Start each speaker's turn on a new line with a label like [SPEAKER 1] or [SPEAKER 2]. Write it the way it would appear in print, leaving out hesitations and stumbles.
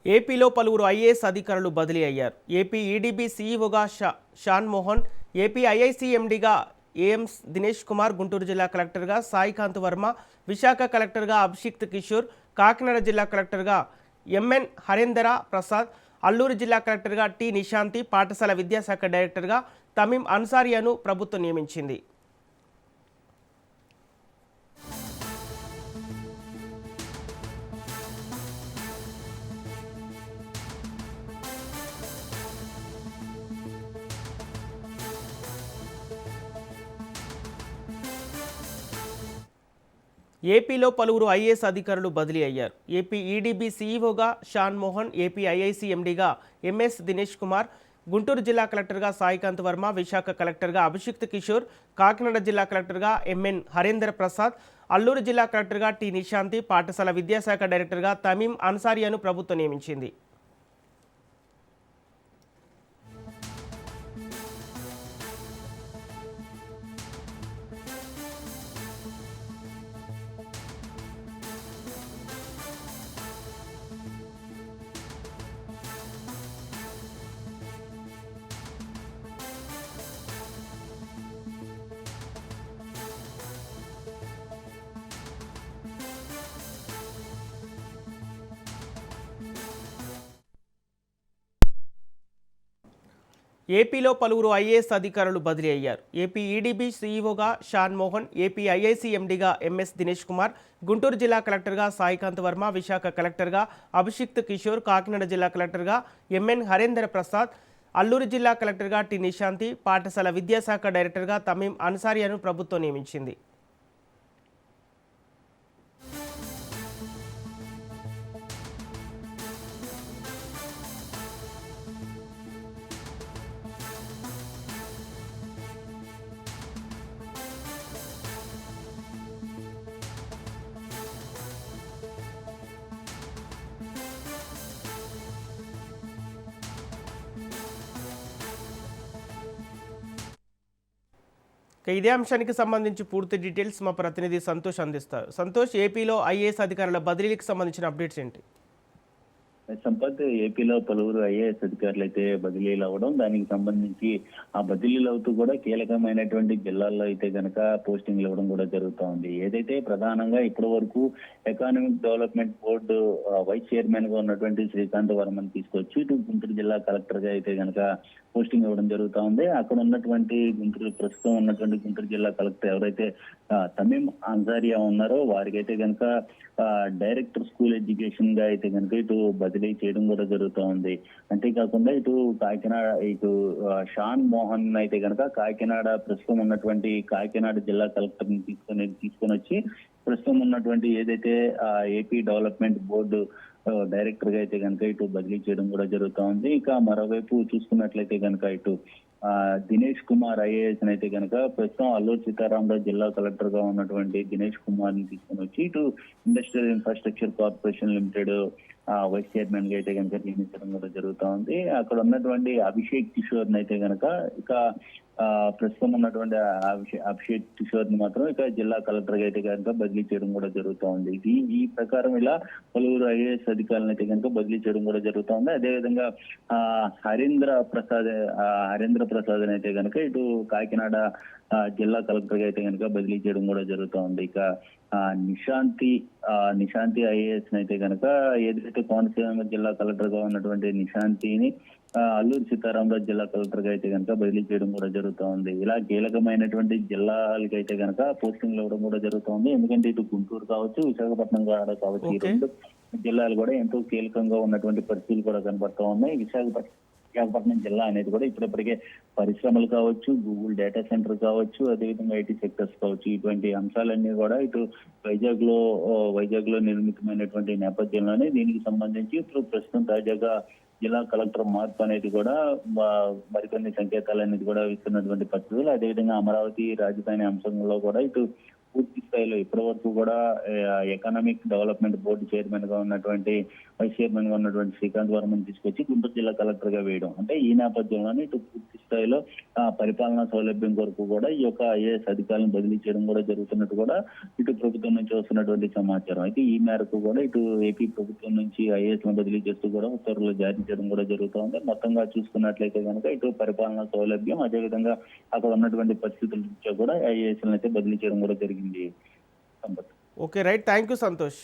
[SPEAKER 1] ఏపీలో పలువురు ఐఏఎస్ అధికారులు బదిలీ అయ్యారు. ఏపీ ఈడీబీ సీఈఓగా షాన్ మోహన్, ఏపీ ఐఐసీ ఎండీగా ఏఎంస్ దినేష్ కుమార్, గుంటూరు జిల్లా కలెక్టర్గా సాయికాంత్ వర్మ, విశాఖ కలెక్టర్గా అభిషిక్త్ కిషోర్, కాకినాడ జిల్లా కలెక్టర్గా ఎంఎన్ హరేందర ప్రసాద్, అల్లూరు జిల్లా కలెక్టర్గా టి నిశాంతి, పాఠశాల విద్యాశాఖ డైరెక్టర్గా తమీం అన్సారియాను ప్రభుత్వం నియమించింది. ఏపీలో పలువురు ఐఏఎస్ అధికారులు బదిలీ అయ్యారు. ఏపీ ఈడీబీ సీఈఓగా షాన్ మోహన్, ఏపీ ఐఐసీ ఎండీగా ఎంఎస్ దినేష్ కుమార్, గుంటూరు జిల్లా కలెక్టర్గా సాయికాంత్ వర్మ, విశాఖ కలెక్టర్గా అభిషిక్త్ కిషోర్, కాకినాడ జిల్లా కలెక్టర్గా ఎంఎన్ హరేందర్ ప్రసాద్, అల్లూరు జిల్లా కలెక్టర్గా టి నిశాంతి, పాఠశాల విద్యాశాఖ డైరెక్టర్గా తమీం అన్సారియాను ప్రభుత్వం నియమించింది. ఏపీలో పలువురు ఐఏఎస్ అధికారులు బదిలీ అయ్యారు. ఏపీ ఈడీబీ సీఈఓగా షాన్ మోహన్, ఏపీ ఐఐసీ ఎండీగా ఎంఎస్ దినేష్ కుమార్, గుంటూరు జిల్లా కలెక్టర్గా సాయికాంత్ వర్మ, విశాఖ కలెక్టర్గా అభిషిక్త్ కిషోర్, కాకినాడ జిల్లా కలెక్టర్గా ఎంఎన్ హరేందర్ ప్రసాద్, అల్లూరు జిల్లా కలెక్టర్గా టి నిశాంతి, పాఠశాల విద్యాశాఖ డైరెక్టర్గా తమీం అన్సారియాను ప్రభుత్వం నియమించింది. ఇదే అంశానికి సంబంధించి పూర్తి డీటెయిల్స్ మా ప్రతినిధి సంతోష్ అందిస్తారు. సంతోష్, ఏపీలో ఐఏఎస్ అధికారుల బదిలీకి సంబంధించిన అప్డేట్స్ ఏంటి?
[SPEAKER 2] సంపత్, ఏపీలో పలువురు ఐఏఎస్ అధికారులు అయితే బదిలీలు అవ్వడం, దానికి సంబంధించి ఆ బదిలీలు అవుతూ కూడా కీలకమైనటువంటి జిల్లాల్లో అయితే గనక పోస్టింగ్లు ఇవ్వడం కూడా జరుగుతూ ఉంది. ఏదైతే ప్రధానంగా ఇప్పటి వరకు economic development board vice chairman గా ఉన్నటువంటి శ్రీకాంత్ వర్మని తీసుకొచ్చి ఇటు గుంటూరు జిల్లా కలెక్టర్ గా అయితే గనక పోస్టింగ్ ఇవ్వడం జరుగుతూ ఉంది. అక్కడ ఉన్నటువంటి ప్రస్తుతం ఉన్నటువంటి గుంటూరు జిల్లా కలెక్టర్ ఎవరైతే తమీం అన్సారియా ఉన్నారో వారికైతే కనుక డైరెక్టర్ స్కూల్ ఎడ్యుకేషన్ గా అయితే కనుక ఇటు బదిలీ చేయడం కూడా జరుగుతూ ఉంది. అంతేకాకుండా ఇటు షాన్ మోహన్ అయితే కనుక కాకినాడ ప్రస్తుతం ఉన్నటువంటి కాకినాడ జిల్లా కలెక్టర్ ని తీసుకొని వచ్చి ప్రస్తుతం ఉన్నటువంటి ఏదైతే ఏపీ డెవలప్మెంట్ బోర్డు డైరెక్టర్ గా అయితే కనుక ఇటు బదిలీ చేయడం కూడా జరుగుతూ ఉంది. ఇక మరోవైపు చూసుకున్నట్లయితే కనుక ఇటు దినేష్ కుమార్ ఐఏఎస్ అయితే కనుక ప్రస్తుతం అల్లూరు సీతారామరాజు జిల్లా కలెక్టర్ గా ఉన్నటువంటి దినేష్ కుమార్ ని తీసుకుని వచ్చి ఇటు industrial infrastructure corporation limited vice chairman గా అయితే కనుక నియమించడం కూడా జరుగుతూ ఉంది. అక్కడ ఉన్నటువంటి అభిషేక్ కిషోర్ అయితే కనుక ఇక ప్రస్తుతం ఉన్నటువంటి అభిషేక్ కిషోర్ ని మాత్రం ఇక జిల్లా కలెక్టర్ గా అయితే కనుక బదిలీ చేయడం కూడా జరుగుతూ ఉంది. ఈ ప్రకారం ఇలా పలువురు ఐఏఎస్ అధికారులను అయితే కనుక బదిలీ చేయడం కూడా జరుగుతూ ఉంది. అదేవిధంగా హరేంద్ర ప్రసాద్ అయితే కనుక ఇటు కాకినాడ జిల్లా కలెక్టర్ గా అయితే కనుక బదిలీ చేయడం కూడా జరుగుతూ ఉంది. ఇక నిశాంతి ఐఏఎస్ అయితే కనుక ఏదైతే కోనసీమ జిల్లా కలెక్టర్ గా ఉన్నటువంటి నిశాంతిని అల్లూరు సీతారామరాజు జిల్లా కలెక్టర్ గా అయితే కనుక బదిలీ చేయడం కూడా జరుగుతూ ఉంది. ఇలా కీలకమైనటువంటి జిల్లాలకి అయితే కనుక పోస్టింగ్లు ఇవ్వడం కూడా జరుగుతూ ఉంది. ఎందుకంటే ఇటు గుంటూరు కావచ్చు, విశాఖపట్నం కావచ్చు, ఈ రెండు జిల్లాలు కూడా ఎంతో కీలకంగా ఉన్నటువంటి పరిస్థితులు కూడా కనబడుతూ ఉన్నాయి. విశాఖపట్నం జిల్లా అనేది కూడా ఇప్పటికే పరిశ్రమలు కావచ్చు, గూగుల్ డేటా సెంటర్ కావచ్చు, అదేవిధంగా ఐటీ సెక్టర్స్ కావచ్చు, ఇటువంటి అంశాలన్నీ కూడా ఇటు వైజాగ్ లో నిర్మితమైనటువంటి నేపథ్యంలోనే దీనికి సంబంధించి ఇప్పుడు ప్రస్తుతం తాజాగా జిల్లా కలెక్టర్ మార్పు అనేది కూడా మరికొన్ని సంకేతాలు అనేది కూడా ఇస్తున్నటువంటి పరిస్థితులు. అదేవిధంగా అమరావతి రాజధాని అంశంలో కూడా ఇటు పూర్తి స్థాయిలో ఇప్పటి వరకు కూడా ఎకనామిక్ డెవలప్మెంట్ బోర్డు చైర్మన్ గా ఉన్నటువంటి వైస్ చైర్మన్ గా ఉన్నటువంటి శ్రీకాంత్ వర్మని తీసుకొచ్చి గుంటూరు జిల్లా కలెక్టర్ గా వేయడం, అంటే ఈ నేపథ్యంలోనే ఇటు పూర్తి స్థాయిలో పరిపాలనా సౌలభ్యం కొరకు కూడా ఈ యొక్క ఐఏఎస్ అధికారులను బదిలీ చేయడం కూడా జరుగుతున్నట్టు కూడా ఇటు ప్రభుత్వం నుంచి వస్తున్నటువంటి సమాచారం. అయితే ఈ మేరకు కూడా ఇటు ఏపీ ప్రభుత్వం నుంచి ఐఏఎస్ లను బదిలీ చేస్తూ కూడా ఉత్తర్వులు జారీ చేయడం కూడా జరుగుతూ ఉంది. మొత్తంగా చూసుకున్నట్లయితే కనుక ఇటు పరిపాలనా సౌలభ్యం, అదేవిధంగా అక్కడ ఉన్నటువంటి పరిస్థితుల నుంచి కూడా ఐఏఎస్ అయితే బదిలీ చేయడం కూడా జరిగింది. Sampath.
[SPEAKER 1] Okay right, thank you Santosh.